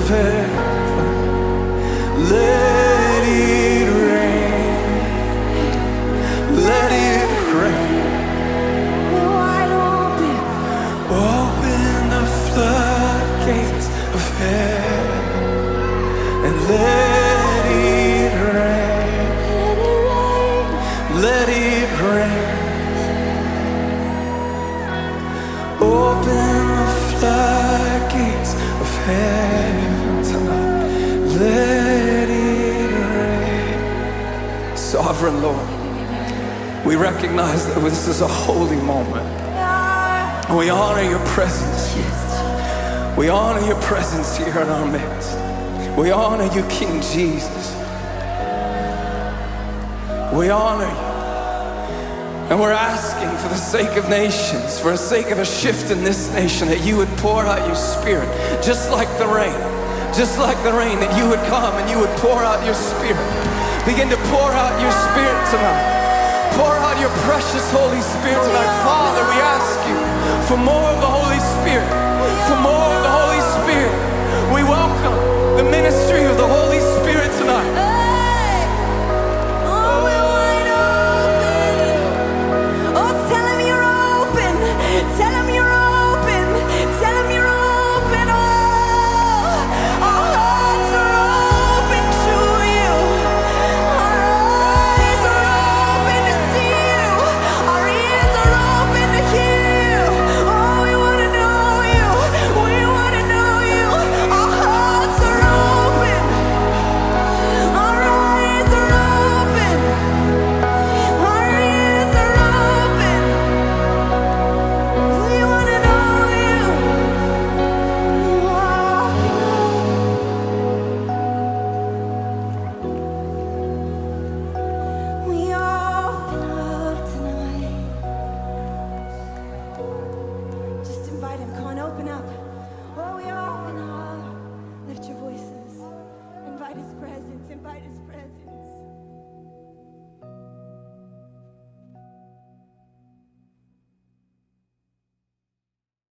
heaven. Let it rain. Let it rain. Wide open. Open the floodgates of heaven and let it rain. Let it rain. Open the floodgates of heaven tonight. Let it rain. Sovereign Lord, we recognize that this is a holy moment. We honor your presence. We honor your presence here in our midst. We honor you, King Jesus. We honor you. And we're asking for the sake of nations, for the sake of a shift in this nation, that you would pour out your Spirit, just like the rain, that you would come and you would pour out your Spirit. Begin to pour out your Spirit tonight. Pour out your precious Holy Spirit tonight. Father, we ask you for more of the Holy Spirit, for more of the Holy Spirit. We welcome the ministry of